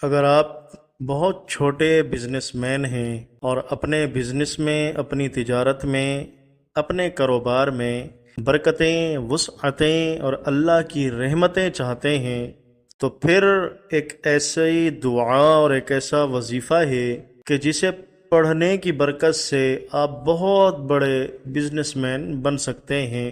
اگر آپ بہت چھوٹے بزنس مین ہیں اور اپنے بزنس میں، اپنی تجارت میں، اپنے کاروبار میں برکتیں، وسعتیں اور اللہ کی رحمتیں چاہتے ہیں، تو پھر ایک ایسی دعا اور ایک ایسا وظیفہ ہے کہ جسے پڑھنے کی برکت سے آپ بہت بڑے بزنس مین بن سکتے ہیں،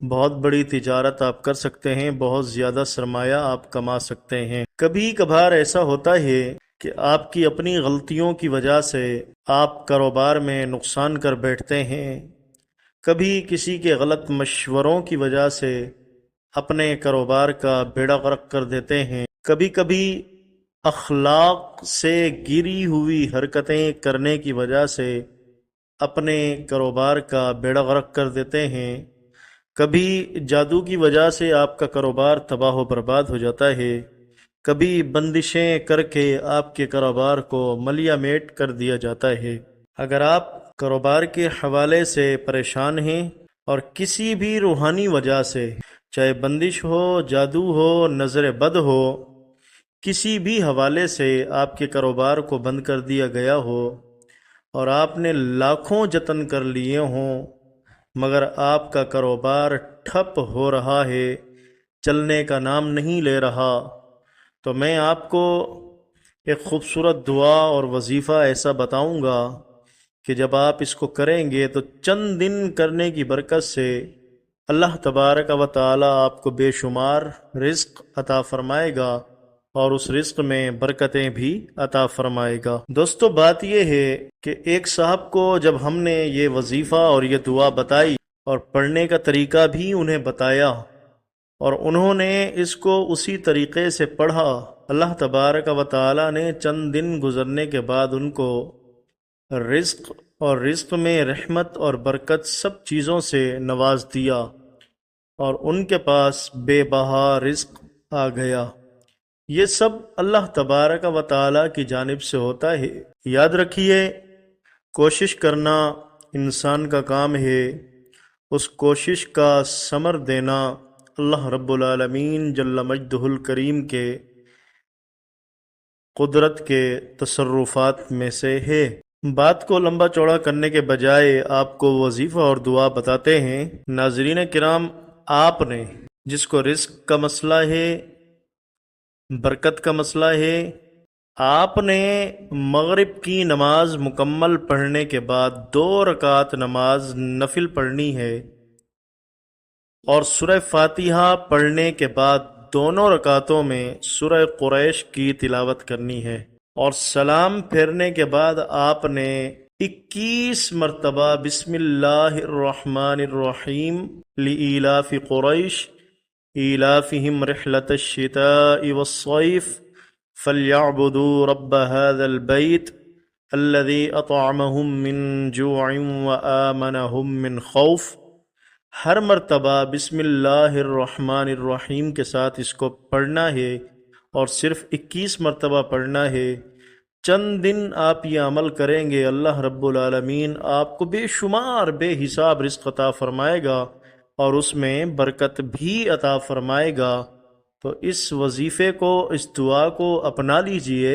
بہت بڑی تجارت آپ کر سکتے ہیں، بہت زیادہ سرمایہ آپ کما سکتے ہیں۔ کبھی کبھار ایسا ہوتا ہے کہ آپ کی اپنی غلطیوں کی وجہ سے آپ کاروبار میں نقصان کر بیٹھتے ہیں، کبھی کسی کے غلط مشوروں کی وجہ سے اپنے کاروبار کا بیڑا غرق کر دیتے ہیں، کبھی کبھی اخلاق سے گری ہوئی حرکتیں کرنے کی وجہ سے اپنے کاروبار کا بیڑا غرق کر دیتے ہیں، کبھی جادو کی وجہ سے آپ کا کاروبار تباہ و برباد ہو جاتا ہے، کبھی بندشیں کر کے آپ کے کاروبار کو ملیا میٹ کر دیا جاتا ہے۔ اگر آپ کاروبار کے حوالے سے پریشان ہیں اور کسی بھی روحانی وجہ سے، چاہے بندش ہو، جادو ہو، نظر بد ہو، کسی بھی حوالے سے آپ کے کاروبار کو بند کر دیا گیا ہو اور آپ نے لاکھوں جتن کر لیے ہوں مگر آپ کا کاروبار ٹھپ ہو رہا ہے، چلنے کا نام نہیں لے رہا، تو میں آپ کو ایک خوبصورت دعا اور وظیفہ ایسا بتاؤں گا کہ جب آپ اس کو کریں گے تو چند دن کرنے کی برکت سے اللہ تبارک و تعالی آپ کو بے شمار رزق عطا فرمائے گا اور اس رزق میں برکتیں بھی عطا فرمائے گا۔ دوستو، بات یہ ہے کہ ایک صاحب کو جب ہم نے یہ وظیفہ اور یہ دعا بتائی اور پڑھنے کا طریقہ بھی انہیں بتایا اور انہوں نے اس کو اسی طریقے سے پڑھا، اللہ تبارک و تعالی نے چند دن گزرنے کے بعد ان کو رزق اور رزق میں رحمت اور برکت سب چیزوں سے نواز دیا اور ان کے پاس بے بہا رزق آ گیا۔ یہ سب اللہ تبارک و تعالی کی جانب سے ہوتا ہے۔ یاد رکھیے، کوشش کرنا انسان کا کام ہے، اس کوشش کا ثمر دینا اللہ رب العالمین جل مجدہ الکریم کے قدرت کے تصرفات میں سے ہے۔ بات کو لمبا چوڑا کرنے کے بجائے آپ کو وظیفہ اور دعا بتاتے ہیں۔ ناظرین کرام، آپ نے جس کو رزق کا مسئلہ ہے، برکت کا مسئلہ ہے، آپ نے مغرب کی نماز مکمل پڑھنے کے بعد 2 رکعت نماز نفل پڑھنی ہے اور سورہ فاتحہ پڑھنے کے بعد دونوں رکعتوں میں سورہ قریش کی تلاوت کرنی ہے، اور سلام پھیرنے کے بعد آپ نے 21 مرتبہ بسم اللہ الرحمن الرحیم لإیلاف قریش إيلافهم رحلة الشتاء والصيف فليعبدوا رب هذا البيت الذي أطعمهم من جوع وآمنهم من خوف۔ ہر مرتبہ بسم اللہ الرحمن الرحیم کے ساتھ اس کو پڑھنا ہے اور صرف 21 مرتبہ پڑھنا ہے۔ چند دن آپ یہ عمل کریں گے، اللہ رب العالمین آپ کو بے شمار بے حساب رزق عطا فرمائے گا اور اس میں برکت بھی عطا فرمائے گا۔ تو اس وظیفے کو، اس دعا کو اپنا لیجئے،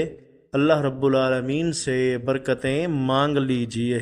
اللہ رب العالمین سے برکتیں مانگ لیجئے۔